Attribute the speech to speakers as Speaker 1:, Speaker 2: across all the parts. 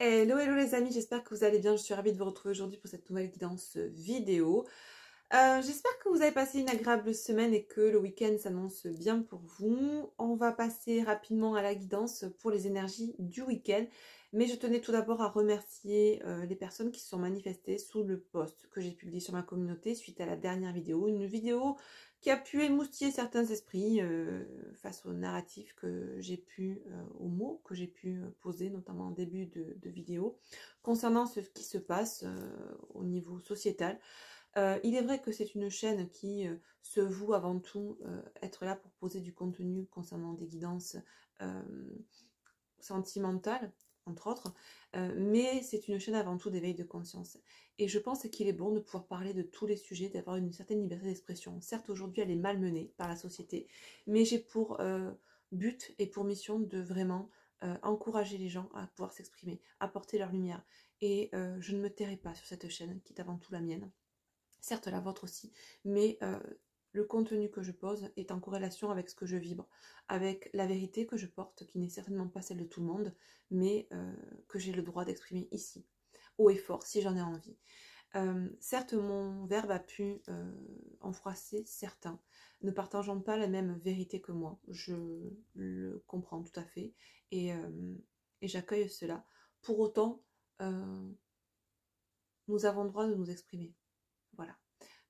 Speaker 1: Hello, hello les amis, j'espère que vous allez bien. Je suis ravie de vous retrouver aujourd'hui pour cette nouvelle guidance vidéo. J'espère que vous avez passé une agréable semaine et que le week-end s'annonce bien pour vous. On va passer rapidement à la guidance pour les énergies du week-end. Mais je tenais tout d'abord à remercier les personnes qui se sont manifestées sous le post que j'ai publié sur ma communauté suite à la dernière vidéo. Une vidéo qui a pu émoustiller certains esprits face au narratif que j'ai pu, aux mots que j'ai pu poser, notamment en début de vidéo, concernant ce qui se passe au niveau sociétal. Il est vrai que c'est une chaîne qui se voue avant tout être là pour poser du contenu concernant des guidances sentimentales, entre autres, mais c'est une chaîne avant tout d'éveil de conscience. Et je pense qu'il est bon de pouvoir parler de tous les sujets, d'avoir une certaine liberté d'expression. Certes, aujourd'hui, elle est malmenée par la société, mais j'ai pour but et pour mission de vraiment encourager les gens à pouvoir s'exprimer, apporter leur lumière. Et je ne me tairai pas sur cette chaîne, qui est avant tout la mienne. Certes, la vôtre aussi, mais le contenu que je pose est en corrélation avec ce que je vibre, avec la vérité que je porte, qui n'est certainement pas celle de tout le monde, mais que j'ai le droit d'exprimer ici, haut et fort, si j'en ai envie. Certes, mon verbe a pu en froisser certains, ne partageant pas la même vérité que moi. Je le comprends tout à fait et j'accueille cela. Pour autant, nous avons le droit de nous exprimer. Voilà.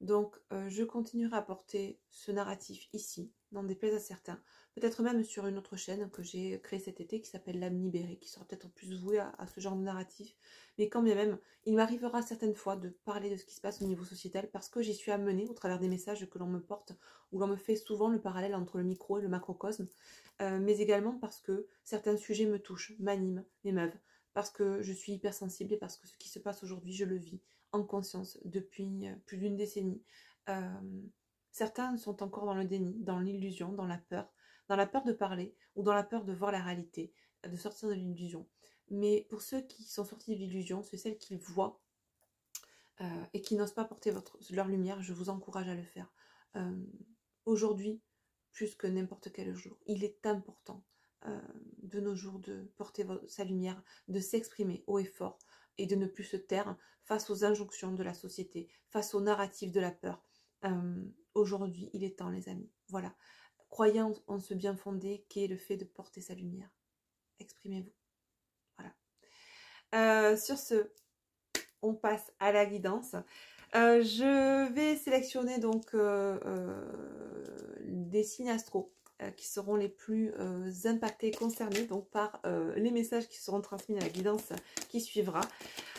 Speaker 1: Donc, je continuerai à porter ce narratif ici, n'en déplaise à certains. Peut-être même sur une autre chaîne que j'ai créée cet été qui s'appelle L'âme libérée, qui sera peut-être plus vouée à ce genre de narratif. Mais quand bien même, il m'arrivera certaines fois de parler de ce qui se passe au niveau sociétal parce que j'y suis amenée au travers des messages que l'on me porte, où l'on me fait souvent le parallèle entre le micro et le macrocosme, mais également parce que certains sujets me touchent, m'animent, m'émeuvent, parce que je suis hypersensible et parce que ce qui se passe aujourd'hui, je le vis en conscience depuis plus d'une décennie. Certains sont encore dans le déni, dans l'illusion, dans la peur de parler ou dans la peur de voir la réalité, de sortir de l'illusion. Mais pour ceux qui sont sortis de l'illusion, c'est celles qu'ils voient et qui n'osent pas porter leur lumière, je vous encourage à le faire. Aujourd'hui, plus que n'importe quel jour, il est important de nos jours de porter sa lumière, de s'exprimer haut et fort et de ne plus se taire face aux injonctions de la société, face aux narratifs de la peur. Aujourd'hui, il est temps, les amis. Voilà. Croyez en ce bien fondé qu'est le fait de porter sa lumière. Exprimez-vous. Voilà. Sur ce, on passe à la guidance. Je vais sélectionner donc des signes astro qui seront les plus impactés et concernés donc par les messages qui seront transmis à la guidance qui suivra.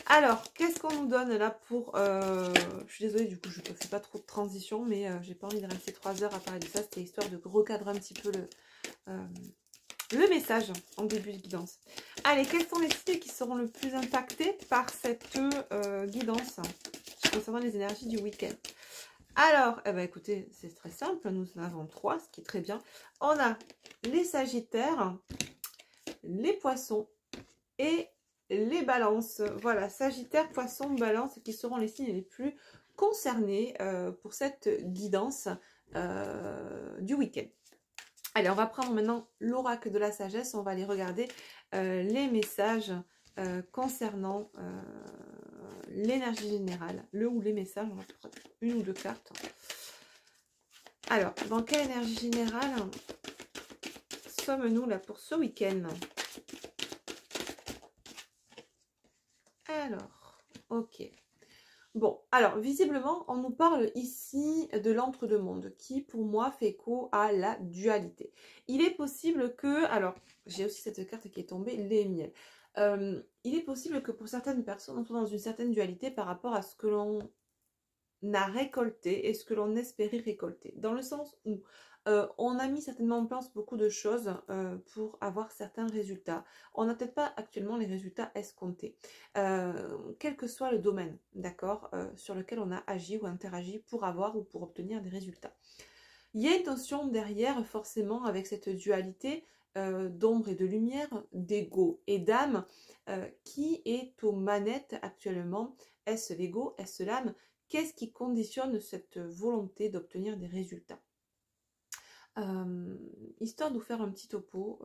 Speaker 1: Alors, qu'est-ce qu'on nous donne là pour... je suis désolée, du coup, je ne fais pas trop de transition, mais j'ai pas envie de rester 3 heures à parler de ça. C'était histoire de recadrer un petit peu le message en début de guidance. Allez, quels sont les signes qui seront le plus impactés par cette guidance concernant les énergies du week-end? Alors, eh ben, écoutez, c'est très simple. Nous en avons 3, ce qui est très bien. On a les Sagittaires, les Poissons et les Balances. Voilà, Sagittaire, Poisson, Balance, qui seront les signes les plus concernés pour cette guidance du week-end. Allez, on va prendre maintenant l'oracle de la sagesse. On va aller regarder les messages concernant l'énergie générale. Le ou les messages, on va prendre une ou deux cartes. Alors, dans quelle énergie générale sommes-nous là pour ce week-end? Alors, ok. Bon, alors, visiblement, on nous parle ici de l'entre-deux-mondes, qui, pour moi, fait écho à la dualité. Il est possible que... Alors, j'ai aussi cette carte qui est tombée, les miels. Il est possible que pour certaines personnes, on soit dans une certaine dualité par rapport à ce que l'on a récolté et ce que l'on espérait récolter. Dans le sens où on a mis certainement en place beaucoup de choses pour avoir certains résultats. On n'a peut-être pas actuellement les résultats escomptés. Quel que soit le domaine, d'accord, sur lequel on a agi ou interagi pour avoir ou pour obtenir des résultats. Il y a une notion derrière, forcément, avec cette dualité d'ombre et de lumière, d'ego et d'âme, qui est aux manettes actuellement. Est-ce l'ego? Est-ce l'âme? Qu'est-ce qui conditionne cette volonté d'obtenir des résultats? Histoire de vous faire un petit topo,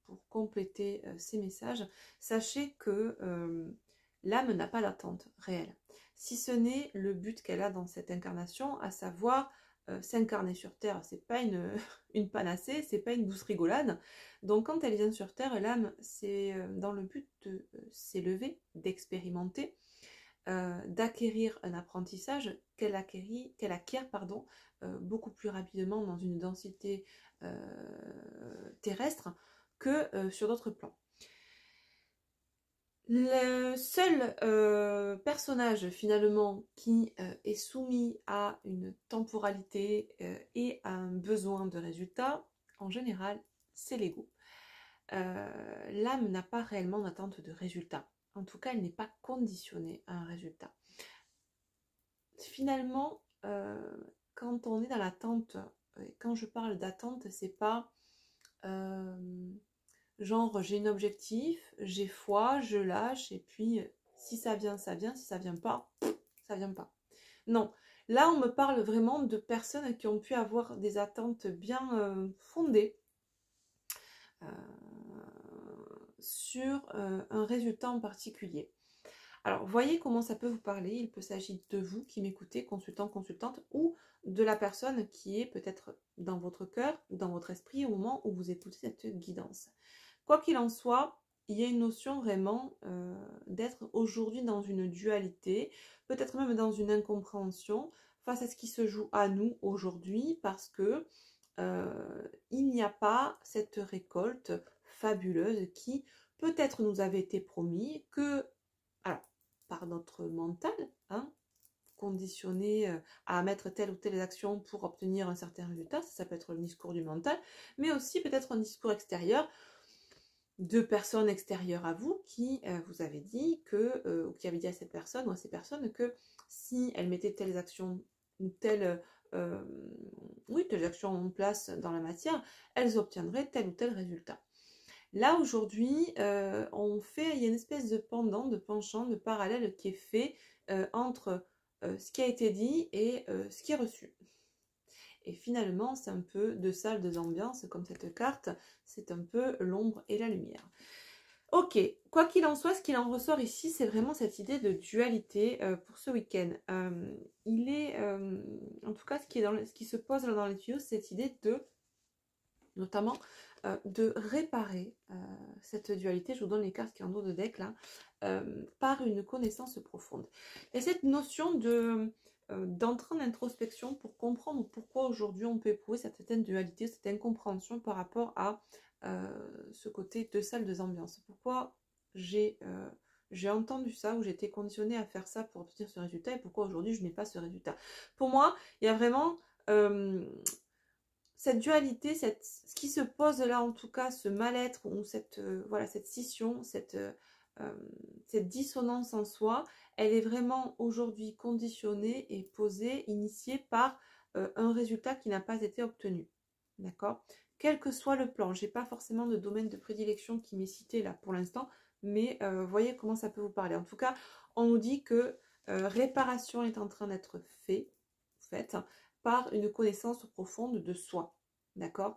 Speaker 1: pour compléter ces messages, sachez que l'âme n'a pas d'attente réelle. Si ce n'est le but qu'elle a dans cette incarnation, à savoir s'incarner sur Terre, c'est pas une panacée, c'est pas une douce rigolade. Donc quand elle vient sur Terre, l'âme, c'est dans le but de s'élever, d'expérimenter, d'acquérir un apprentissage qu'elle acquiert beaucoup plus rapidement dans une densité terrestre que sur d'autres plans. Le seul personnage finalement qui est soumis à une temporalité et à un besoin de résultat, en général, c'est l'ego. L'âme n'a pas réellement d'attente de résultat. En tout cas, elle n'est pas conditionnée à un résultat. Finalement, quand on est dans l'attente, quand je parle d'attente, c'est pas genre j'ai un objectif, j'ai foi, je lâche, et puis si ça vient, ça vient, si ça vient pas, ça vient pas. Non, là on me parle vraiment de personnes qui ont pu avoir des attentes bien fondées sur un résultat en particulier. Alors, voyez comment ça peut vous parler. Il peut s'agir de vous qui m'écoutez, consultant, consultante, ou de la personne qui est peut-être dans votre cœur ou dans votre esprit au moment où vous écoutez cette guidance. Quoi qu'il en soit, il y a une notion vraiment d'être aujourd'hui dans une dualité, peut-être même dans une incompréhension face à ce qui se joue à nous aujourd'hui, parce que il n'y a pas cette récolte fabuleuse qui peut-être nous avait été promis, que, alors, par notre mental, hein, conditionné à mettre telle ou telle action pour obtenir un certain résultat, ça peut être le discours du mental, mais aussi peut-être un discours extérieur, de personnes extérieures à vous qui vous avez dit que, ou qui avaient dit à cette personne ou à ces personnes que si elles mettaient telles actions ou telles actions en place dans la matière, elles obtiendraient tel ou tel résultat. Là aujourd'hui, il y a une espèce de pendant, de penchant, de parallèle qui est fait entre ce qui a été dit et ce qui est reçu. Et finalement, c'est un peu de salle, de ambiance, comme cette carte, c'est un peu l'ombre et la lumière. Ok, quoi qu'il en soit, ce qu'il en ressort ici, c'est vraiment cette idée de dualité pour ce week-end. Il est, en tout cas, ce qui se pose là dans les tuyaux, c'est cette idée de, notamment, de réparer cette dualité. Je vous donne les cartes qui sont en dos de deck là, par une connaissance profonde. Et cette notion d'entrer en introspection pour comprendre pourquoi aujourd'hui on peut éprouver cette certaine dualité, cette incompréhension par rapport à ce côté deux salles, deux ambiances. Pourquoi j'ai entendu ça, ou j'ai été conditionnée à faire ça pour obtenir ce résultat, et pourquoi aujourd'hui je n'ai pas ce résultat. Pour moi, il y a vraiment cette dualité, ce qui se pose là en tout cas, ce mal-être, ou cette scission, cette dissonance en soi, elle est vraiment aujourd'hui conditionnée et posée, initiée par un résultat qui n'a pas été obtenu. D'accord ? Quel que soit le plan, je n'ai pas forcément de domaine de prédilection qui m'est cité là pour l'instant, mais voyez comment ça peut vous parler. En tout cas, on nous dit que réparation est en train d'être faite par une connaissance profonde de soi. D'accord ?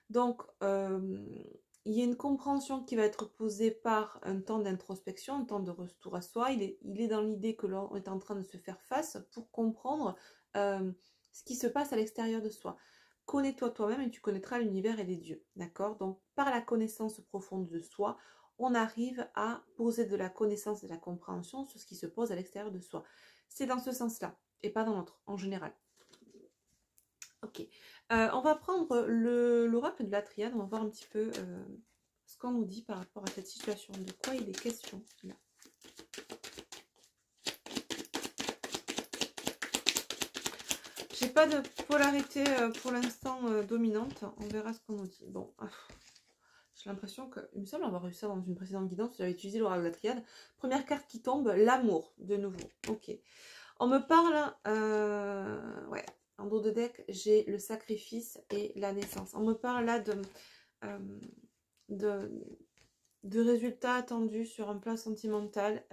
Speaker 1: Donc, il y a une compréhension qui va être posée par un temps d'introspection, un temps de retour à soi. Il est dans l'idée que l'on est en train de se faire face pour comprendre ce qui se passe à l'extérieur de soi. Connais-toi toi-même et tu connaîtras l'univers et les dieux. D'accord ? Donc, par la connaissance profonde de soi, on arrive à poser de la connaissance et de la compréhension sur ce qui se pose à l'extérieur de soi. C'est dans ce sens-là, et pas dans l'autre, en général. Ok. On va prendre l'oracle de la triade, on va voir un petit peu ce qu'on nous dit par rapport à cette situation. De quoi il est question là? J'ai pas de polarité pour l'instant dominante. On verra ce qu'on nous dit. Bon, j'ai l'impression que, il me semble avoir eu ça dans une précédente guidance, j'avais utilisé l'oracle de la triade. Première carte qui tombe, l'amour, de nouveau. Ok. On me parle, ouais. En dos de deck, j'ai le sacrifice et la naissance. On me parle là de résultats attendus sur un plan sentimental.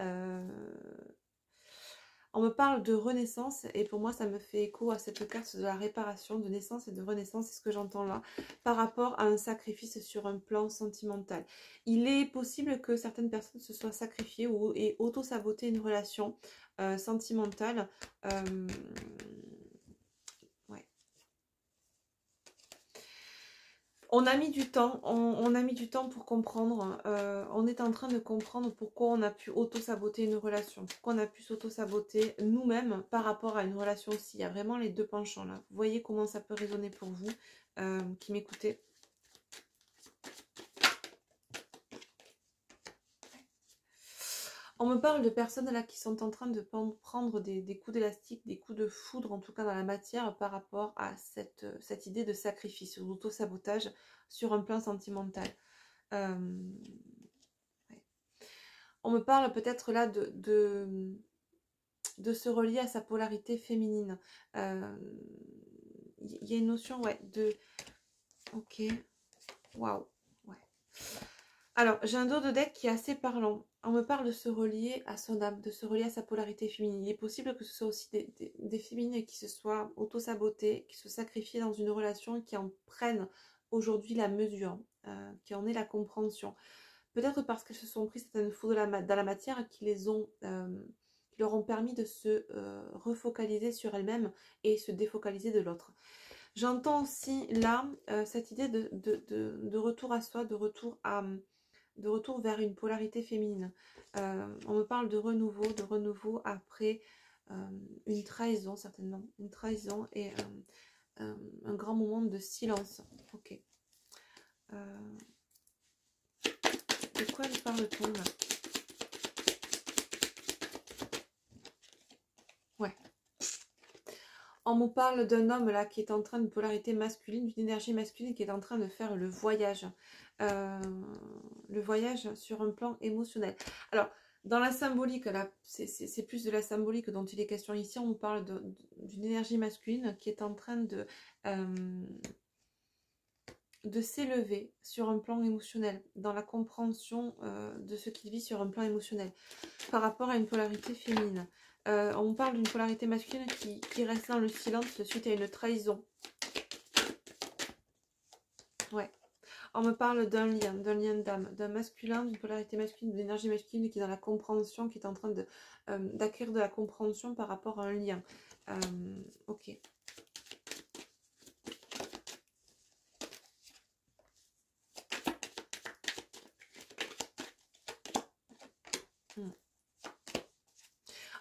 Speaker 1: On me parle de renaissance et pour moi ça me fait écho à cette carte de la réparation, de naissance et de renaissance, c'est ce que j'entends là, par rapport à un sacrifice sur un plan sentimental. Il est possible que certaines personnes se soient sacrifiées ou aient auto-saboté une relation sentimentale. Ouais. On a mis du temps, on a mis du temps pour comprendre, on est en train de comprendre pourquoi on a pu auto-saboter une relation, pourquoi on a pu s'auto-saboter nous-mêmes par rapport à une relation aussi. Il y a vraiment les deux penchants là. Vous voyez comment ça peut résonner pour vous qui m'écoutez. On me parle de personnes là qui sont en train de prendre des coups d'élastique, des coups de foudre en tout cas dans la matière par rapport à cette idée de sacrifice ou d'auto-sabotage sur un plan sentimental. Ouais. On me parle peut-être là de se relier à sa polarité féminine. Il y a une notion, ouais, de... Ok, waouh, ouais. Alors, j'ai un dos de deck qui est assez parlant. On me parle de se relier à son âme, de se relier à sa polarité féminine. Il est possible que ce soit aussi des féminines qui se soient auto-sabotées, qui se sacrifient dans une relation, qui en prennent aujourd'hui la mesure, qui en aient la compréhension. Peut-être parce qu'elles se sont pris certaines fautes dans la matière qui qui leur ont permis de se refocaliser sur elles-mêmes et se défocaliser de l'autre. J'entends aussi là cette idée de retour à soi, de retour vers une polarité féminine. On me parle de renouveau après une trahison, certainement. Une trahison et un grand moment de silence. Ok. De quoi elle parle-t-on là? Ouais. On me parle d'un homme là qui est en train de polarité masculine, d'une énergie masculine qui est en train de faire le voyage. Le voyage sur un plan émotionnel. Alors, dans la symbolique, là, c'est plus de la symbolique dont il est question ici. On me parle d'une énergie masculine qui est en train de s'élever sur un plan émotionnel, dans la compréhension de ce qu'il vit sur un plan émotionnel, par rapport à une polarité féminine. On parle d'une polarité masculine qui reste dans le silence suite à une trahison. Ouais. On me parle d'un lien d'âme, d'un masculin, d'une polarité masculine, d'une énergie masculine qui est dans la compréhension, qui est en train d'acquérir de la compréhension par rapport à un lien. Ok.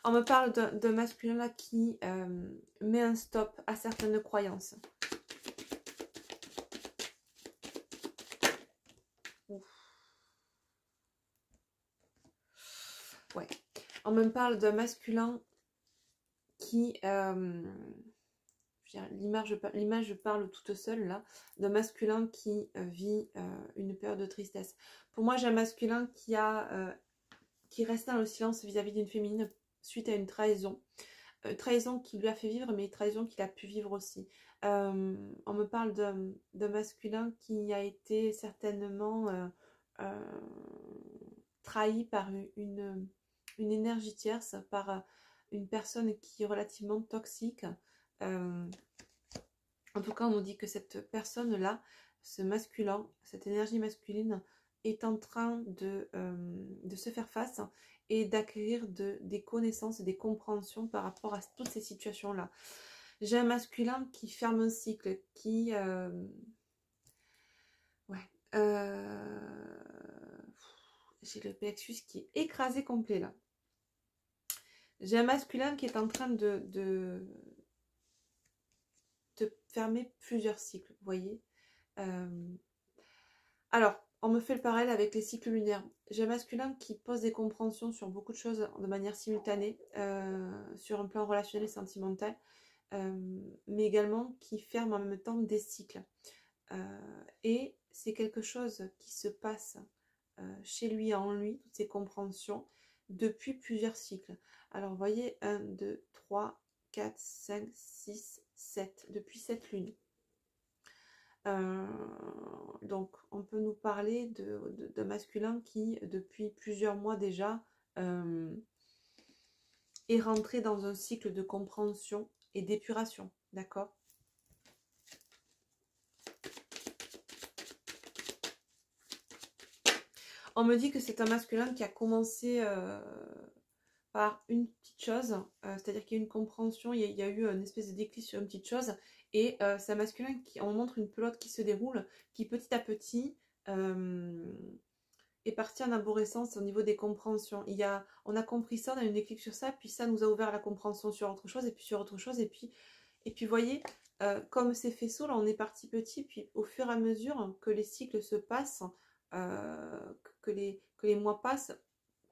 Speaker 1: On me parle d'un masculin là qui met un stop à certaines croyances. Ouf. Ouais. On me parle d'un masculin qui... l'image parle toute seule là, d'un masculin qui vit une période de tristesse. Pour moi, j'ai un masculin qui reste dans le silence vis-à-vis d'une féminine suite à une trahison. Trahison qui lui a fait vivre, mais trahison qu'il a pu vivre aussi. On me parle d'un masculin qui a été certainement trahi par une énergie tierce, par une personne qui est relativement toxique. En tout cas, on nous dit que cette personne-là, ce masculin, cette énergie masculine, est en train de se faire face et d'acquérir des connaissances et des compréhensions par rapport à toutes ces situations-là. J'ai un masculin qui ferme un cycle, qui... ouais. J'ai le plexus qui est écrasé complet, là. J'ai un masculin qui est en train de fermer plusieurs cycles, vous voyez. Alors, on me fait le parallèle avec les cycles lunaires. J'ai un masculin qui pose des compréhensions sur beaucoup de choses de manière simultanée, sur un plan relationnel et sentimental, mais également qui ferme en même temps des cycles. Et c'est quelque chose qui se passe chez lui, en lui, toutes ces compréhensions, depuis plusieurs cycles. Alors, vous voyez, 1, 2, 3, 4, 5, 6, 7, depuis 7 lunes. Donc, on peut nous parler de masculin qui, depuis plusieurs mois déjà, et rentrer dans un cycle de compréhension et d'épuration, d'accord? On me dit que c'est un masculin qui a commencé par une petite chose, c'est-à-dire qu'il y a eu une compréhension, il y a eu une espèce de déclic sur une petite chose, et c'est un masculin qui, on montre une pelote qui se déroule, qui petit à petit est parti en arborescence au niveau des compréhensions. On a compris ça, on a eu une déclic sur ça, puis ça nous a ouvert la compréhension sur autre chose, et puis sur autre chose, et puis vous voyez, comme ces faisceaux, là on est parti petit, puis au fur et à mesure que les cycles se passent, que les mois passent,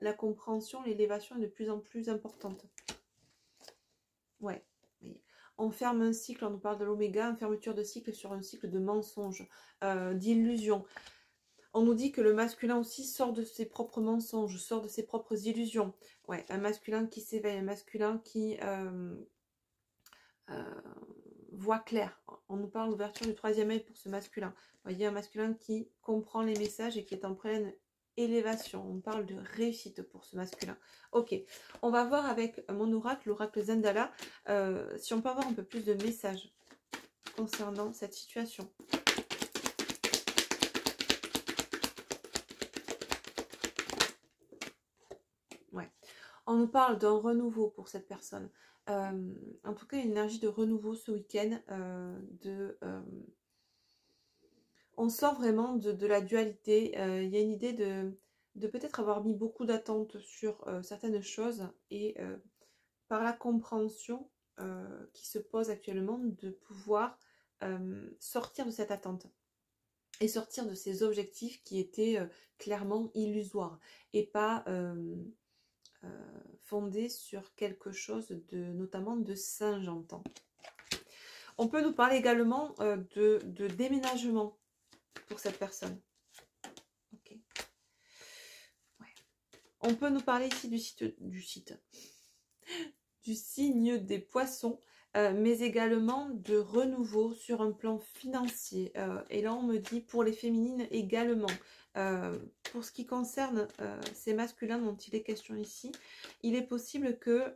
Speaker 1: la compréhension, l'élévation est de plus en plus importante. Ouais. On ferme un cycle, on nous parle de l'oméga, une fermeture de cycle sur un cycle de mensonges, d'illusions. On nous dit que le masculin aussi sort de ses propres mensonges, sort de ses propres illusions. Ouais, un masculin qui s'éveille, un masculin qui voit clair. On nous parle d'ouverture du troisième œil pour ce masculin. Vous voyez, un masculin qui comprend les messages et qui est en pleine élévation. On parle de réussite pour ce masculin. Ok, on va voir avec mon oracle, l'oracle Zendala, si on peut avoir un peu plus de messages concernant cette situation. Ouais. On nous parle d'un renouveau pour cette personne. En tout cas, une énergie de renouveau ce week-end. On sort vraiment de la dualité. Il y a une idée de peut-être avoir mis beaucoup d'attentes sur certaines choses et par la compréhension qui se pose actuellement de pouvoir sortir de cette attente et sortir de ces objectifs qui étaient clairement illusoires et pas fondés sur quelque chose notamment de sain, j'entends. On peut nous parler également de déménagement pour cette personne. Okay. Ouais. On peut nous parler ici du signe des poissons, mais également de renouveau sur un plan financier. Et là, on me dit pour les féminines également. Pour ce qui concerne ces masculins dont il est question ici, il est possible que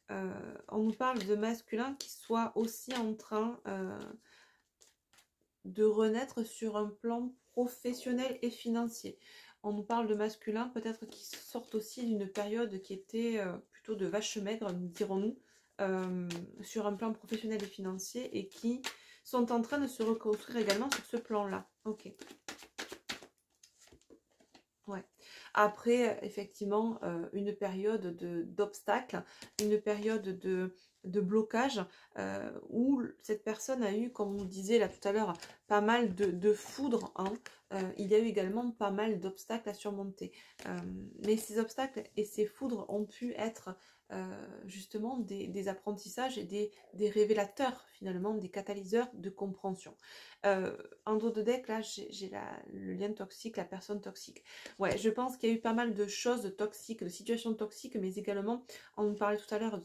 Speaker 1: on nous parle de masculins qui soient aussi en train de renaître sur un plan professionnel et financier. On nous parle de masculins peut-être qui sortent aussi d'une période qui était plutôt de vache maigre, dirons-nous, sur un plan professionnel et financier et qui sont en train de se reconstruire également sur ce plan-là. Ok. Ouais. Après, effectivement, une période d'obstacles, une période de blocage où cette personne a eu, comme on disait là tout à l'heure, pas mal de foudre. Hein. Il y a eu également pas mal d'obstacles à surmonter. Mais ces obstacles et ces foudres ont pu être justement des apprentissages et des révélateurs, finalement, des catalyseurs de compréhension. En dos de deck, là, j'ai le lien toxique, la personne toxique. Ouais, je pense qu'il y a eu pas mal de choses toxiques, de situations toxiques, mais également, on nous parlait tout à l'heure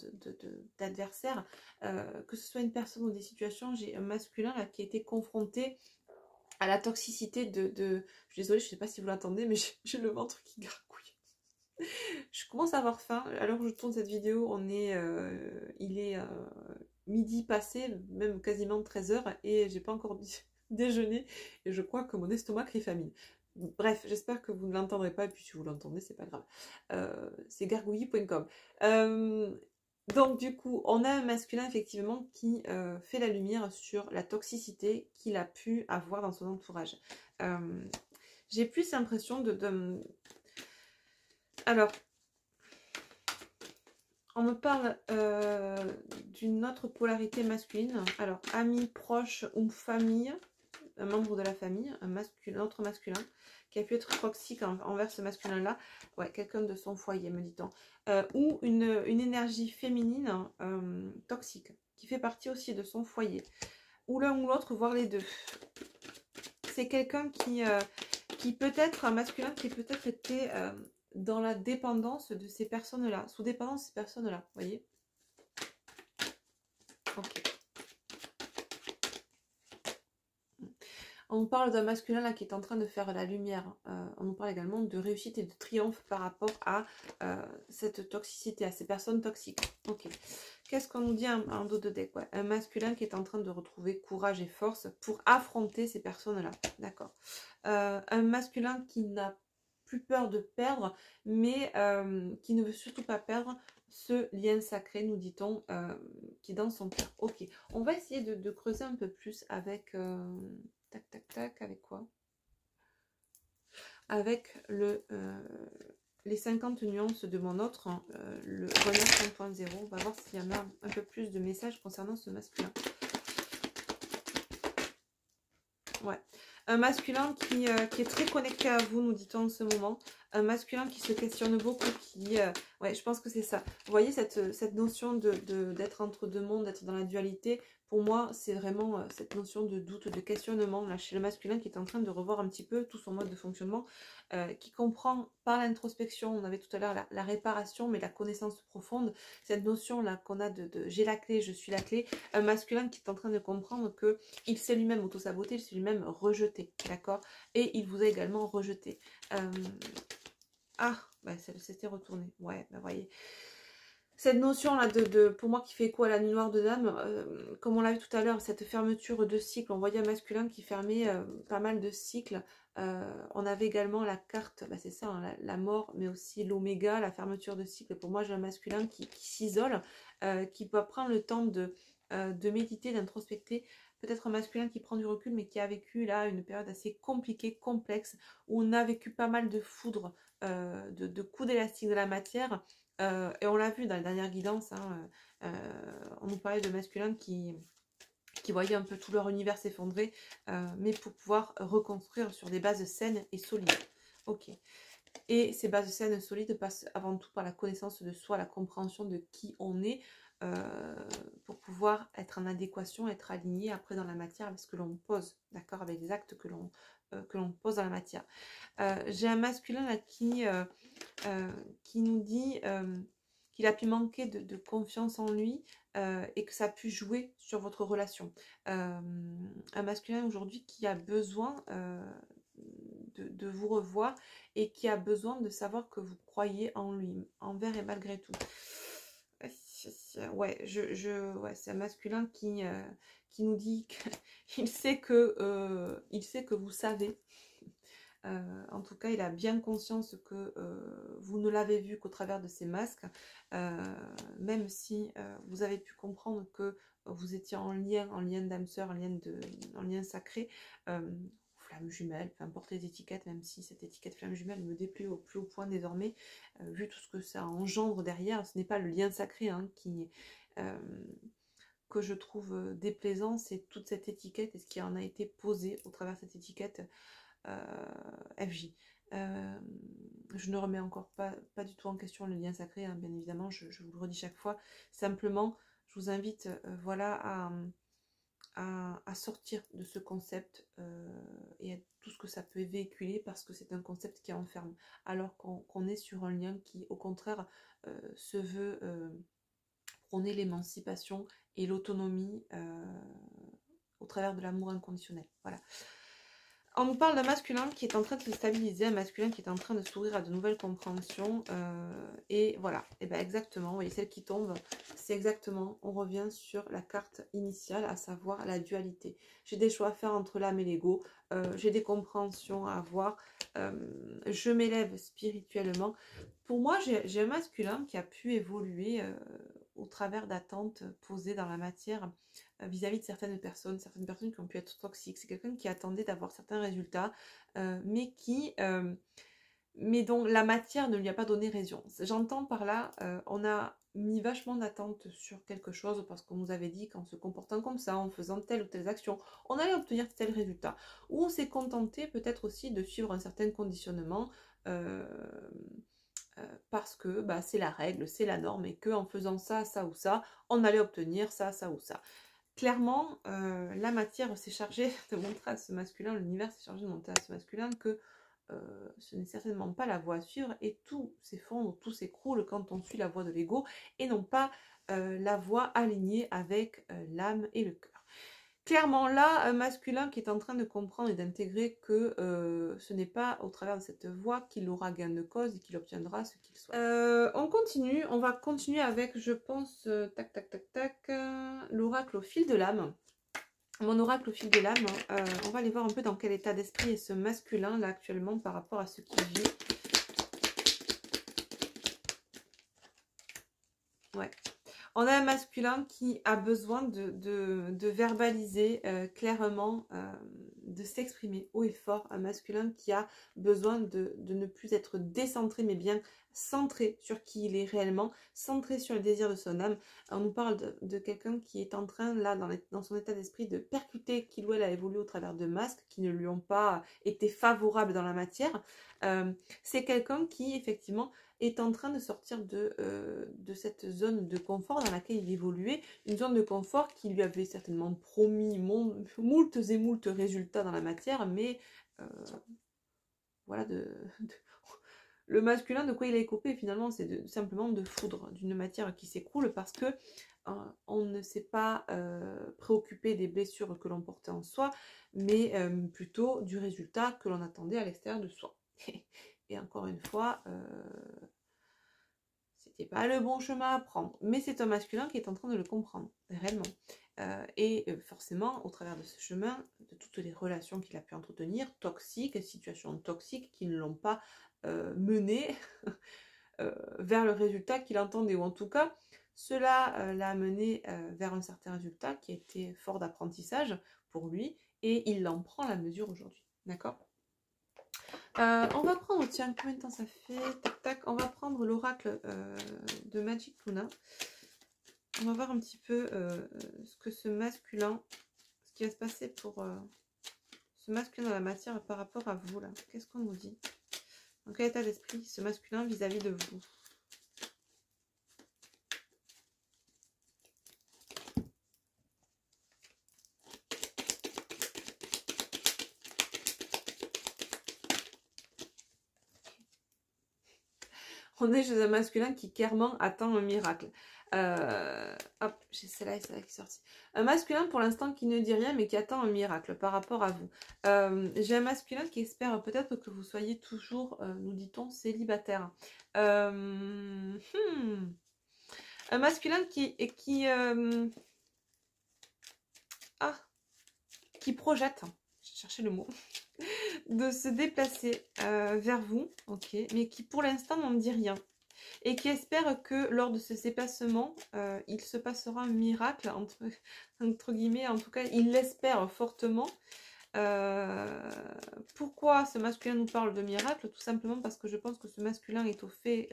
Speaker 1: d'adversaires, que ce soit une personne ou des situations, j'ai un masculin là qui a été confronté à la toxicité je suis désolée, je ne sais pas si vous l'entendez, mais j'ai le ventre qui gargouille. Je commence à avoir faim, alors que je tourne cette vidéo, il est midi passé, même quasiment 13h, et j'ai pas encore déjeuné, et je crois que mon estomac crie famine. Bref, j'espère que vous ne l'entendrez pas, et puis si vous l'entendez, c'est pas grave. C'est gargouillis.com. Donc du coup, on a un masculin effectivement qui fait la lumière sur la toxicité qu'il a pu avoir dans son entourage. J'ai plus l'impression Alors, on me parle d'une autre polarité masculine. Alors, ami, proche ou famille, un membre de la famille, un autre masculin, qui a pu être toxique envers ce masculin-là. Ouais, quelqu'un de son foyer, me dit-on. Ou une énergie féminine toxique, qui fait partie aussi de son foyer. Ou l'un ou l'autre, voire les deux. C'est quelqu'un qui peut être un masculin qui peut-être été dans la dépendance de ces personnes-là, sous dépendance de ces personnes-là, vous voyez. Ok. On nous parle d'un masculin là qui est en train de faire la lumière. On nous parle également de réussite et de triomphe par rapport à cette toxicité, à ces personnes toxiques. Ok. Qu'est-ce qu'on nous dit en dos de deck? Ouais. Un masculin qui est en train de retrouver courage et force pour affronter ces personnes-là. D'accord. Un masculin qui n'a plus peur de perdre, mais qui ne veut surtout pas perdre ce lien sacré, nous dit-on, qui est dans son cœur. Ok. On va essayer de creuser un peu plus avec... tac, tac, tac, avec quoi? Avec les 50 nuances de mon autre, hein, le Renard 5.0. On va voir s'il y en a un peu plus de messages concernant ce masculin. Ouais. Un masculin qui est très connecté à vous, nous dit-on en ce moment. Un masculin qui se questionne beaucoup, qui... ouais, je pense que c'est ça. Vous voyez, cette notion d'être entre deux mondes, d'être dans la dualité, pour moi, c'est vraiment cette notion de doute, de questionnement, là, chez le masculin qui est en train de revoir un petit peu tout son mode de fonctionnement, qui comprend par l'introspection, on avait tout à l'heure la réparation, mais la connaissance profonde, cette notion-là qu'on a de j'ai la clé, je suis la clé, un masculin qui est en train de comprendre que il s'est lui-même auto-saboté, il s'est lui-même rejeté, d'accord? Et il vous a également rejeté. Ah, bah, c'était retourné. Ouais, bah voyez. Cette notion-là, pour moi, qui fait écho à la nuit noire de dame, comme on l'a vu tout à l'heure, cette fermeture de cycle, on voyait un masculin qui fermait pas mal de cycles. On avait également la carte, bah c'est ça, hein, la mort, mais aussi l'oméga, la fermeture de cycle. Pour moi, j'ai un masculin qui s'isole, qui peut prendre le temps de méditer, d'introspecter. Peut-être un masculin qui prend du recul, mais qui a vécu là une période assez compliquée, complexe, où on a vécu pas mal de foudre, de coups d'élastique de la matière. Et on l'a vu dans la dernière guidance, hein, on nous parlait de masculins qui voyaient un peu tout leur univers s'effondrer, mais pour pouvoir reconstruire sur des bases saines et solides. Ok. Et ces bases saines et solides passent avant tout par la connaissance de soi, la compréhension de qui on est, pour pouvoir être en adéquation, être aligné après dans la matière avec ce que l'on pose, d'accord, avec les actes que l'on pose dans la matière. J'ai un masculin là qui nous dit qu'il a pu manquer de confiance en lui et que ça a pu jouer sur votre relation. Un masculin aujourd'hui qui a besoin de vous revoir et qui a besoin de savoir que vous croyez en lui, envers et malgré tout. Ouais, ouais, c'est un masculin qui nous dit qu'il sait que vous savez. En tout cas, il a bien conscience que vous ne l'avez vu qu'au travers de ces masques, même si vous avez pu comprendre que vous étiez en lien d'âme sœur, en lien sacré, flamme jumelle, peu importe les étiquettes, même si cette étiquette flamme jumelle me déplaît au plus haut point désormais, vu tout ce que ça engendre derrière. Ce n'est pas le lien sacré hein, que je trouve déplaisant, c'est toute cette étiquette et ce qui en a été posé au travers de cette étiquette FJ. Je ne remets encore pas du tout en question le lien sacré, hein, bien évidemment, je vous le redis chaque fois. Simplement, je vous invite voilà, à sortir de ce concept et à tout ce que ça peut véhiculer parce que c'est un concept qui enferme. Alors qu'on est sur un lien qui, au contraire, se veut prôner l'émancipation et l'autonomie au travers de l'amour inconditionnel. Voilà. On nous parle d'un masculin qui est en train de se stabiliser, un masculin qui est en train de s'ouvrir à de nouvelles compréhensions. Et voilà, et bien exactement, vous voyez, celle qui tombe, c'est exactement, on revient sur la carte initiale, à savoir la dualité. J'ai des choix à faire entre l'âme et l'ego, j'ai des compréhensions à avoir, je m'élève spirituellement. Pour moi, j'ai un masculin qui a pu évoluer au travers d'attentes posées dans la matière vis-à-vis de certaines personnes qui ont pu être toxiques. C'est quelqu'un qui attendait d'avoir certains résultats, mais dont la matière ne lui a pas donné raison. J'entends par là, on a mis vachement d'attentes sur quelque chose parce qu'on nous avait dit qu'en se comportant comme ça, en faisant telle ou telle action, on allait obtenir tel résultat. Ou on s'est contenté peut-être aussi de suivre un certain conditionnement parce que bah, c'est la règle, c'est la norme et qu'en faisant ça, ça ou ça, on allait obtenir ça, ça ou ça. Clairement, la matière s'est chargée de montrer à ce masculin, l'univers s'est chargé de montrer à ce masculin que ce n'est certainement pas la voie à suivre et tout s'effondre, tout s'écroule quand on suit la voie de l'ego et non pas la voie alignée avec l'âme et le cœur. Clairement, là, un masculin qui est en train de comprendre et d'intégrer que ce n'est pas au travers de cette voie qu'il aura gain de cause et qu'il obtiendra ce qu'il souhaite. On va continuer avec, je pense, tac, tac, tac, tac, l'oracle au fil de l'âme. Mon oracle au fil de l'âme, on va aller voir un peu dans quel état d'esprit est ce masculin là actuellement par rapport à ce qu'il vit. Ouais. On a un masculin qui a besoin de verbaliser clairement, de s'exprimer haut et fort. Un masculin qui a besoin de ne plus être décentré, mais bien centré sur qui il est réellement, centré sur le désir de son âme. On nous parle de quelqu'un qui est en train, là, dans son état d'esprit, de percuter qu'il ou elle a évolué au travers de masques qui ne lui ont pas été favorables dans la matière. C'est quelqu'un qui, effectivement, est en train de sortir de cette zone de confort dans laquelle il évoluait, une zone de confort qui lui avait certainement promis moultes et moultes résultats dans la matière, mais voilà, le masculin, de quoi il a écopé finalement, c'est simplement de foudre, d'une matière qui s'écroule parce que on ne s'est pas préoccupé des blessures que l'on portait en soi, mais plutôt du résultat que l'on attendait à l'extérieur de soi. Et encore une fois, c'était pas le bon chemin à prendre. Mais c'est un masculin qui est en train de le comprendre, réellement. Forcément, au travers de ce chemin, de toutes les relations qu'il a pu entretenir, toxiques, situations toxiques qui ne l'ont pas mené vers le résultat qu'il entendait. Ou en tout cas, cela l'a mené vers un certain résultat qui a été fort d'apprentissage pour lui. Et il en prend la mesure aujourd'hui. D'accord ? On va prendre, tiens, combien de temps ça fait? Tac, tac, on va prendre l'oracle de Magic Luna. On va voir un petit peu ce que ce masculin, ce qui va se passer pour ce masculin dans la matière par rapport à vous, là. Qu'est-ce qu'on nous dit? Dans quel état d'esprit ce masculin vis-à-vis de vous? On est chez un masculin qui clairement attend un miracle. Hop, j'ai celle-là et celle-là qui est sortie. Un masculin pour l'instant qui ne dit rien mais qui attend un miracle par rapport à vous. J'ai un masculin qui espère peut-être que vous soyez toujours, nous dit-on, célibataire. Un masculin qui projette, j'ai cherché le mot, de se déplacer vers vous, ok, mais qui pour l'instant n'en dit rien. Et qui espère que lors de ce déplacement, il se passera un miracle, entre guillemets, en tout cas, il l'espère fortement. Pourquoi ce masculin nous parle de miracle? Tout simplement parce que je pense que ce masculin est au fait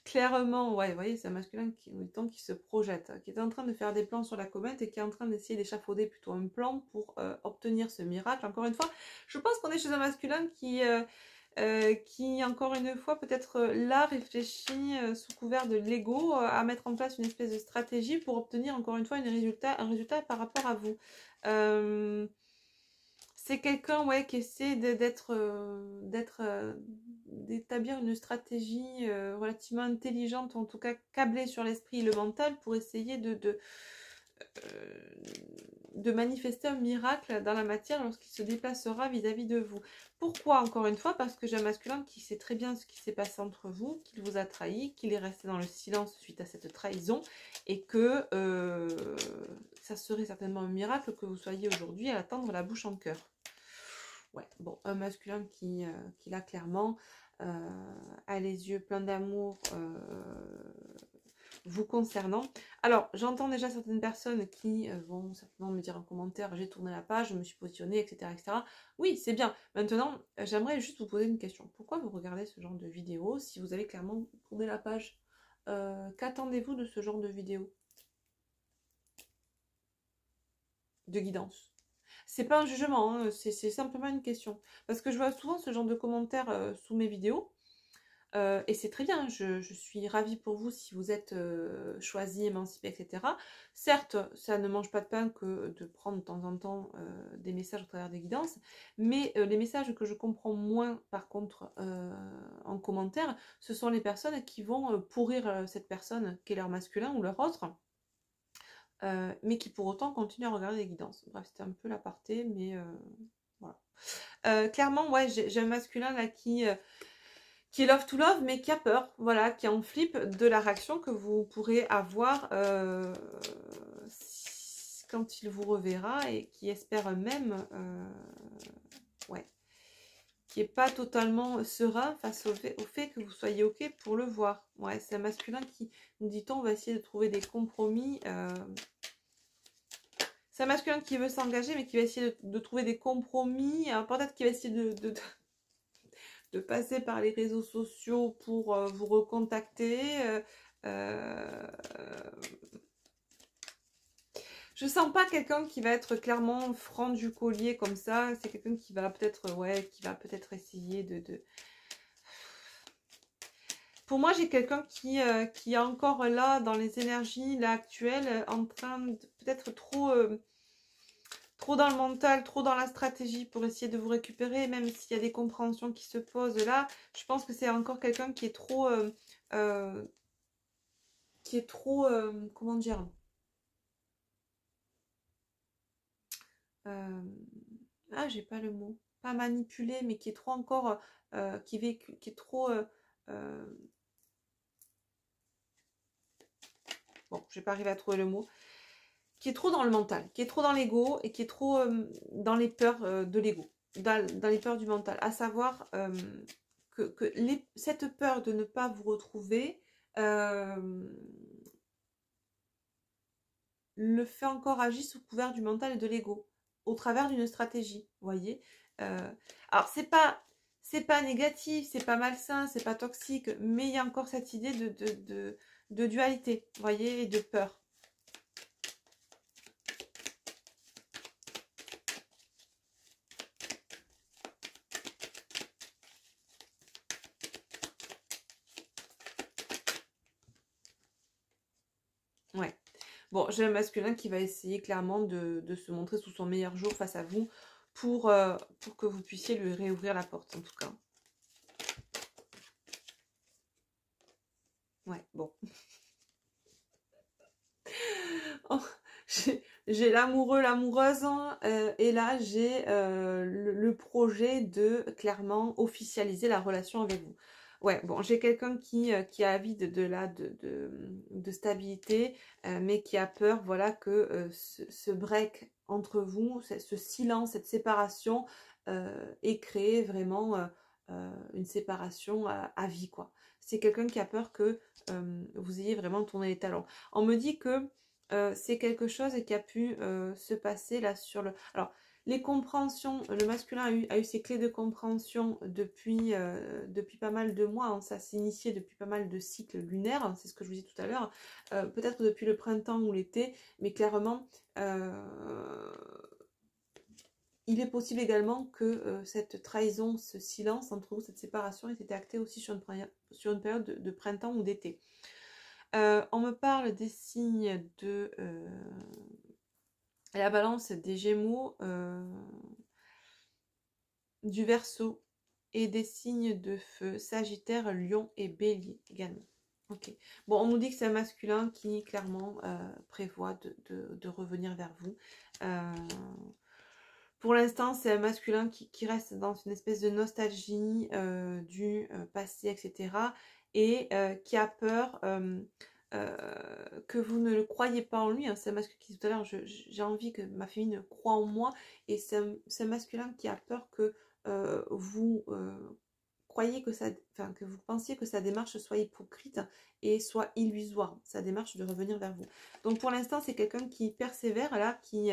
Speaker 1: clairement, ouais, vous voyez, c'est un masculin qui se projette, qui est en train de faire des plans sur la comète et qui est en train d'essayer d'échafauder plutôt un plan pour obtenir ce miracle. Encore une fois, je pense qu'on est chez un masculin qui encore une fois, peut-être là, réfléchit sous couvert de l'ego à mettre en place une espèce de stratégie pour obtenir encore une fois un résultat par rapport à vous. C'est quelqu'un, ouais, qui essaie d'établir une stratégie relativement intelligente, en tout cas câblée sur l'esprit et le mental pour essayer de manifester un miracle dans la matière lorsqu'il se déplacera vis-à-vis de vous. Pourquoi? Encore une fois, parce que j'ai un masculin qui sait très bien ce qui s'est passé entre vous, qu'il vous a trahi, qu'il est resté dans le silence suite à cette trahison, et que ça serait certainement un miracle que vous soyez aujourd'hui à l'attendre la bouche en cœur. Ouais, bon, un masculin qui là clairement a les yeux pleins d'amour vous concernant. Alors, j'entends déjà certaines personnes qui vont certainement me dire en commentaire, j'ai tourné la page, je me suis positionnée, etc. etc. Oui, c'est bien. Maintenant, j'aimerais juste vous poser une question. Pourquoi vous regardez ce genre de vidéo si vous avez clairement tourné la page? Qu'attendez-vous de ce genre de vidéo? De guidance. C'est pas un jugement, hein, c'est simplement une question. Parce que je vois souvent ce genre de commentaires sous mes vidéos. Et c'est très bien, je suis ravie pour vous si vous êtes choisi, émancipé, etc. Certes, ça ne mange pas de pain que de prendre de temps en temps des messages au travers des guidances, mais les messages que je comprends moins, par contre, en commentaire, ce sont les personnes qui vont pourrir cette personne qui est leur masculin ou leur autre, mais qui pour autant continue à regarder les guidances. Bref, c'était un peu l'aparté, mais voilà. Clairement, ouais, j'ai un masculin là qui est love to love, mais qui a peur, voilà, qui est en flip de la réaction que vous pourrez avoir quand il vous reverra et qui espère même, ouais, qui n'est pas totalement serein face au fait que vous soyez OK pour le voir. Ouais, c'est un masculin qui, nous dit-on, va essayer de trouver des compromis. C'est un masculin qui veut s'engager, mais qui va essayer de trouver des compromis. Peut-être qu'il va essayer de passer par les réseaux sociaux pour vous recontacter. Je sens pas quelqu'un qui va être clairement franc du collier comme ça. C'est quelqu'un qui va peut-être, ouais, qui va peut-être essayer de... Pour moi, j'ai quelqu'un qui est encore là dans les énergies là actuelles, en train de peut-être trop dans le mental, trop dans la stratégie pour essayer de vous récupérer, même s'il y a des compréhensions qui se posent là. Je pense que c'est encore quelqu'un qui est trop comment dire, j'ai pas le mot, pas manipulé, mais qui est trop encore qui est trop euh, bon, je vais pas arriver à trouver le mot, qui est trop dans le mental, qui est trop dans l'ego et qui est trop dans les peurs de l'ego, dans les peurs du mental, à savoir que cette peur de ne pas vous retrouver le fait encore agir sous couvert du mental et de l'ego, au travers d'une stratégie, vous voyez. Alors, c'est pas négatif, c'est pas malsain, c'est pas toxique, mais il y a encore cette idée de dualité, vous voyez, et de peur. Ouais. Bon, j'ai un masculin qui va essayer clairement de se montrer sous son meilleur jour face à vous pour que vous puissiez lui réouvrir la porte, en tout cas. Ouais, bon. Oh, j'ai l'amoureux, l'amoureuse, hein, et là j'ai le projet de clairement officialiser la relation avec vous. Ouais, bon, j'ai quelqu'un qui a envie de stabilité, mais qui a peur, voilà, que ce break entre vous, ce silence, cette séparation, ait créé vraiment une séparation à vie, quoi. C'est quelqu'un qui a peur que vous ayez vraiment tourné les talons. On me dit que c'est quelque chose qui a pu se passer là sur le... Alors, les compréhensions, le masculin a eu ses clés de compréhension depuis pas mal de mois, hein, ça s'est initié depuis pas mal de cycles lunaires, hein, c'est ce que je vous dis tout à l'heure, peut-être depuis le printemps ou l'été, mais clairement, il est possible également que cette trahison, ce silence entre vous, cette séparation ait été actée aussi sur une période de printemps ou d'été. On me parle des signes de la balance, des gémeaux, du Verseau et des signes de feu, Sagittaire, Lion et Bélier également. Ok. Bon, on nous dit que c'est un masculin qui clairement prévoit de revenir vers vous. Pour l'instant, c'est un masculin qui reste dans une espèce de nostalgie du passé, etc. Et qui a peur que vous ne le croyez pas en lui. Hein. C'est un masculin qui, tout à l'heure, j'ai envie que ma féminine croit en moi. Et c'est un masculin qui a peur que vous croyez que que vous pensiez que sa démarche soit hypocrite et soit illusoire, sa démarche de revenir vers vous. Donc pour l'instant, c'est quelqu'un qui persévère là, qui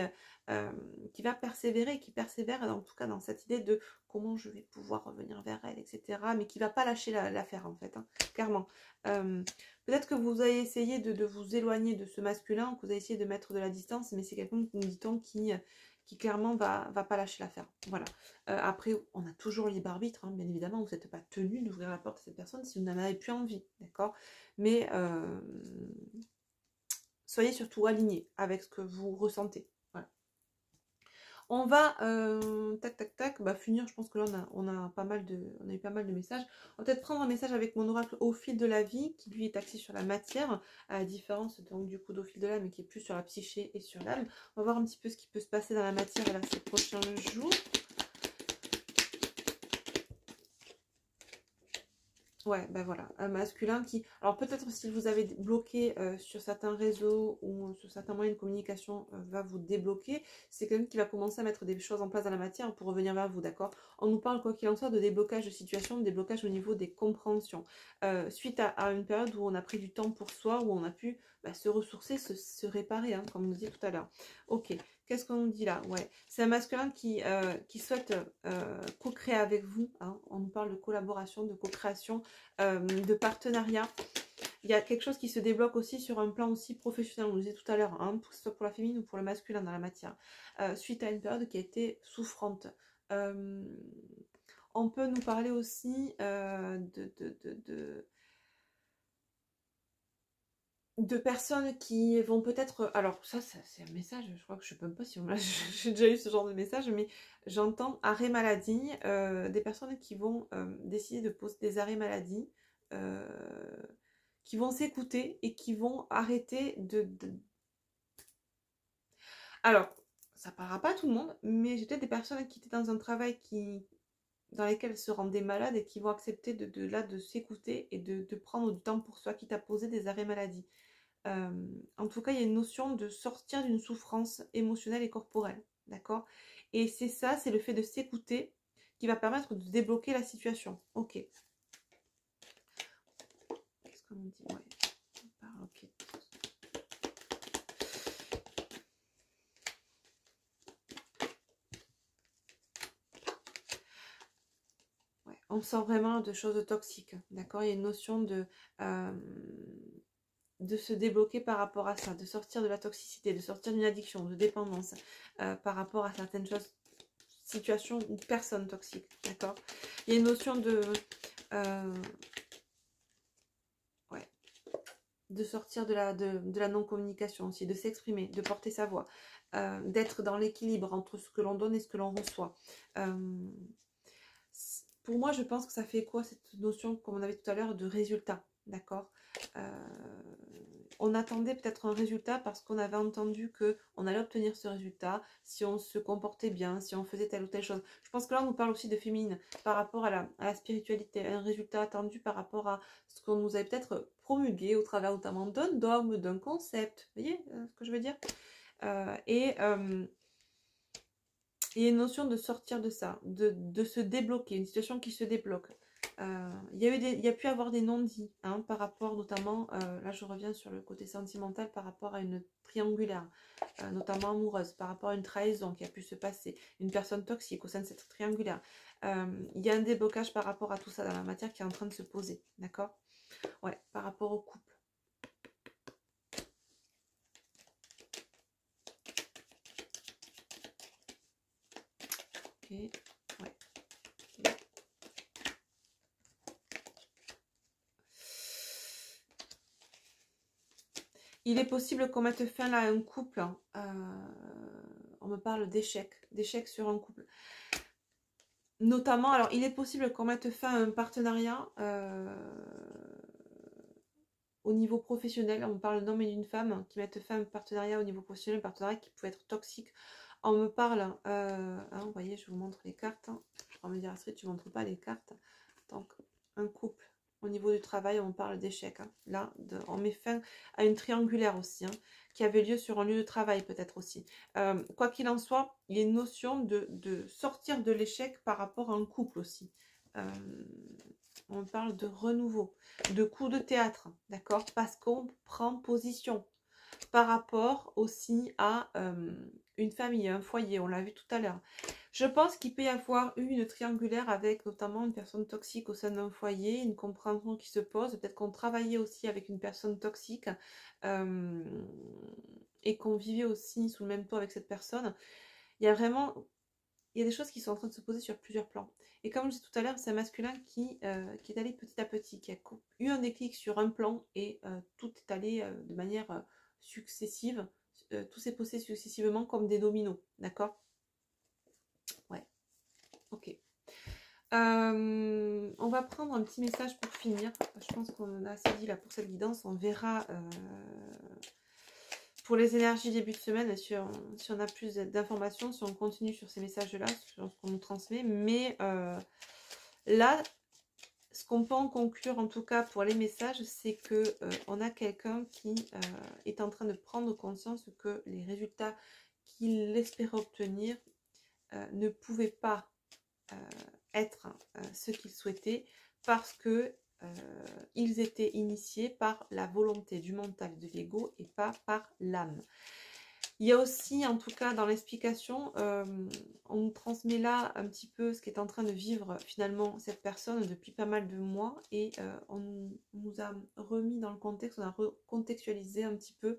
Speaker 1: va persévérer, qui persévère en tout cas dans cette idée de comment je vais pouvoir revenir vers elle, etc. Mais qui va pas lâcher l'affaire en fait, hein, clairement. Peut-être que vous avez essayé de vous éloigner de ce masculin, que vous avez essayé de mettre de la distance, mais c'est quelqu'un, nous dit-on, qui clairement va pas lâcher l'affaire. Voilà. Après, on a toujours le libre arbitre, hein, bien évidemment, vous n'êtes pas tenu d'ouvrir la porte à cette personne si vous n'en avez plus envie, d'accord? Mais soyez surtout alignés avec ce que vous ressentez. Voilà. On va, tac, tac, tac, bah, finir, je pense que là, on a eu pas mal de messages. On va peut-être prendre un message avec mon oracle au fil de la vie, qui lui est axé sur la matière, à la différence, donc, du coup, d'au fil de l'âme, mais qui est plus sur la psyché et sur l'âme. On va voir un petit peu ce qui peut se passer dans la matière, là, ces prochains jours. Ouais, ben voilà, un masculin qui... Alors peut-être si vous avez bloqué sur certains réseaux ou sur certains moyens de communication, va vous débloquer. C'est quelqu'un qui va commencer à mettre des choses en place dans la matière pour revenir vers vous, d'accord? On nous parle, quoi qu'il en soit, de déblocage de situation, de déblocage au niveau des compréhensions. Suite à une période où on a pris du temps pour soi, où on a pu se ressourcer, se réparer, hein, comme on nous dit tout à l'heure. Ok. Qu'est-ce qu'on nous dit là? Ouais, c'est un masculin qui souhaite co-créer avec vous, hein. On nous parle de collaboration, de co-création, de partenariat. Il y a quelque chose qui se débloque aussi sur un plan aussi professionnel, on nous disait tout à l'heure, hein, que ce soit pour la féminine ou pour le masculin dans la matière, suite à une période qui a été souffrante. On peut nous parler aussi de personnes qui vont peut-être... Alors ça c'est un message, je crois que je ne sais même pas si j'ai déjà eu ce genre de message, mais j'entends arrêt maladie, des personnes qui vont décider de poser des arrêts maladie, qui vont s'écouter et qui vont arrêter Alors, ça parlera pas à tout le monde, mais j'ai peut-être des personnes qui étaient dans un travail dans lesquelles elles se rendaient malades et qui vont accepter de s'écouter et de prendre du temps pour soi, quitte à poser des arrêts maladie. En tout cas, il y a une notion de sortir d'une souffrance émotionnelle et corporelle, d'accord? Et c'est ça, c'est le fait de s'écouter qui va permettre de débloquer la situation. Ok. Qu'est-ce qu'on me dit? Ouais. Ok. Ouais. On sort vraiment de choses toxiques, d'accord? Il y a une notion de se débloquer par rapport à ça, de sortir de la toxicité, de sortir d'une addiction, de dépendance par rapport à certaines choses, situations ou personnes toxiques, d'accord? Il y a une notion ouais, de sortir de la non-communication aussi, de s'exprimer, de porter sa voix, d'être dans l'équilibre entre ce que l'on donne et ce que l'on reçoit. Pour moi, je pense que ça fait quoi cette notion, comme on avait tout à l'heure, de résultat, d'accord? On attendait peut-être un résultat parce qu'on avait entendu qu'on allait obtenir ce résultat si on se comportait bien, si on faisait telle ou telle chose. Je pense que là, on nous parle aussi de féminine par rapport à la spiritualité, un résultat attendu par rapport à ce qu'on nous avait peut-être promulgué au travers notamment d'un dogme, d'un concept. Vous voyez ce que je veux dire? Il y a une notion de sortir de ça, de se débloquer, une situation qui se débloque. Il y a pu avoir des non-dits hein, par rapport notamment, là je reviens sur le côté sentimental par rapport à une triangulaire, notamment amoureuse, par rapport à une trahison qui a pu se passer, une personne toxique au sein de cette triangulaire. Il y a un déblocage par rapport à tout ça dans la matière qui est en train de se poser, d'accord? Ouais, par rapport au couple. Ok, ouais. Il est possible qu'on mette fin là à un couple. On me parle d'échec sur un couple. Notamment, alors il est possible qu'on mette fin à un partenariat au niveau professionnel. On parle d'un homme et d'une femme qui mettent fin à un partenariat au niveau professionnel, un partenariat qui peut être toxique. On me parle, hein, vous voyez, je vous montre les cartes. Je vais me dire, Astrid, tu ne montres pas les cartes. Donc, un couple. Au niveau du travail, on parle d'échec. Hein. Là, on met fin à une triangulaire aussi, hein, qui avait lieu sur un lieu de travail peut-être aussi. Quoi qu'il en soit, il y a une notion de sortir de l'échec par rapport à un couple aussi. On parle de renouveau, de coup de théâtre, d'accord? Parce qu'on prend position par rapport aussi à une famille, un foyer, on l'a vu tout à l'heure. Je pense qu'il peut y avoir eu une triangulaire avec notamment une personne toxique au sein d'un foyer, une compréhension qui se pose, peut-être qu'on travaillait aussi avec une personne toxique et qu'on vivait aussi sous le même toit avec cette personne. Il y a vraiment... Il y a des choses qui sont en train de se poser sur plusieurs plans. Et comme je disais tout à l'heure, c'est un masculin qui est allé petit à petit, qui a eu un déclic sur un plan et tout est allé de manière successive. Tout s'est posé successivement comme des dominos, d'accord? Ouais, ok. On va prendre un petit message pour finir. Je pense qu'on a assez dit là pour cette guidance. On verra pour les énergies début de semaine si on a plus d'informations, si on continue sur ces messages-là, sur ce qu'on nous transmet. Mais là, ce qu'on peut en conclure, en tout cas pour les messages, c'est que on a quelqu'un qui est en train de prendre conscience que les résultats qu'il espérait obtenir ne pouvaient pas être ce qu'il souhaitait parce que ils étaient initiés par la volonté du mental, de l'ego et pas par l'âme. Il y a aussi, en tout cas dans l'explication, on nous transmet là un petit peu ce qu'est en train de vivre finalement cette personne depuis pas mal de mois et on nous a remis dans le contexte, on a recontextualisé un petit peu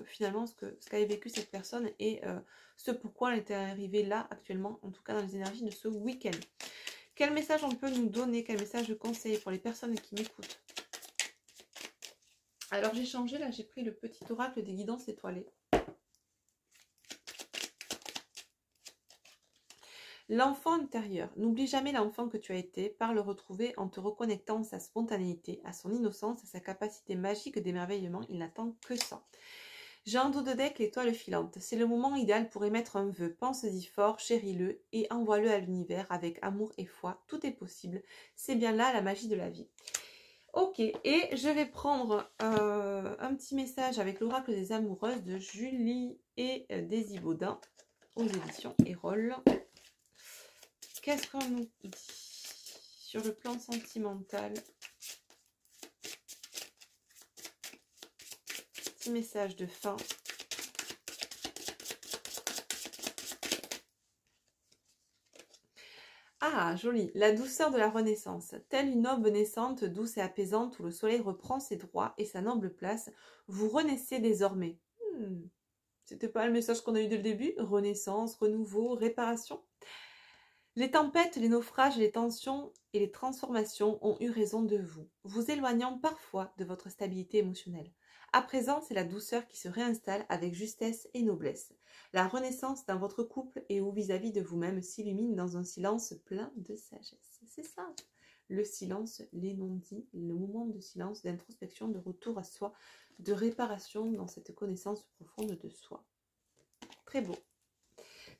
Speaker 1: finalement ce qu'avait vécu cette personne et ce pourquoi elle était arrivée là actuellement, en tout cas dans les énergies de ce week-end. Quel message on peut nous donner, quel message de conseil pour les personnes qui m'écoutent? Alors j'ai changé, là j'ai pris le petit oracle des guidances étoilées. L'enfant intérieur. N'oublie jamais l'enfant que tu as été, par le retrouver en te reconnectant à sa spontanéité, à son innocence, à sa capacité magique d'émerveillement. Il n'attend que ça. J'ai un dos de deck, l'étoile filante. C'est le moment idéal pour émettre un vœu. Pense-y fort, chéris-le et envoie-le à l'univers avec amour et foi. Tout est possible. C'est bien là la magie de la vie. Ok, et je vais prendre un petit message avec l'oracle des amoureuses de Julie et Daisy Baudin aux éditions Erol. Qu'est-ce qu'on nous dit sur le plan sentimental? Petit message de fin. Ah, joli. La douceur de la renaissance. Telle une aube naissante, douce et apaisante, où le soleil reprend ses droits et sa noble place, vous renaissez désormais. C'était pas le message qu'on a eu dès le début? Renaissance, renouveau, réparation? Les tempêtes, les naufrages, les tensions et les transformations ont eu raison de vous, vous éloignant parfois de votre stabilité émotionnelle. À présent, c'est la douceur qui se réinstalle avec justesse et noblesse. La renaissance dans votre couple et ou vis-à-vis de vous-même s'illumine dans un silence plein de sagesse. C'est ça, le silence, les non-dits, le moment de silence, d'introspection, de retour à soi, de réparation dans cette connaissance profonde de soi. Très beau.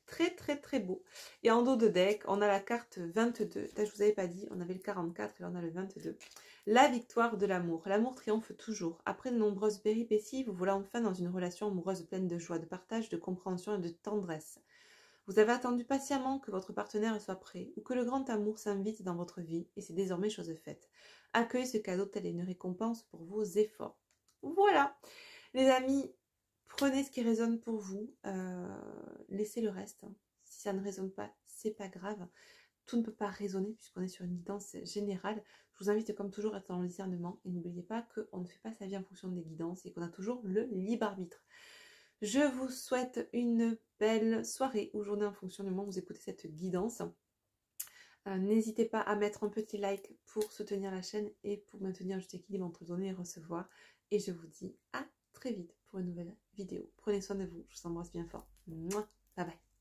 Speaker 1: Très très très beau. Et en dos de deck, on a la carte 22. Là, je vous avais pas dit, on avait le 44 et là on a le 22. La victoire de l'amour. L'amour triomphe toujours. Après de nombreuses péripéties, vous voilà enfin dans une relation amoureuse pleine de joie, de partage, de compréhension et de tendresse. Vous avez attendu patiemment que votre partenaire soit prêt ou que le grand amour s'invite dans votre vie et c'est désormais chose faite. Accueillez ce cadeau tel une récompense pour vos efforts. Voilà, les amis. Prenez ce qui résonne pour vous, laissez le reste. Si ça ne résonne pas, c'est pas grave. Tout ne peut pas résonner puisqu'on est sur une guidance générale. Je vous invite comme toujours à être dans le discernement et n'oubliez pas qu'on ne fait pas sa vie en fonction des guidances et qu'on a toujours le libre arbitre. Je vous souhaite une belle soirée ou journée en fonction du moment où vous écoutez cette guidance. N'hésitez pas à mettre un petit like pour soutenir la chaîne et pour maintenir un juste équilibre entre donner et recevoir. Et je vous dis à très vite pour une nouvelle vidéo. Prenez soin de vous, je vous embrasse bien fort. Mouah. Bye bye.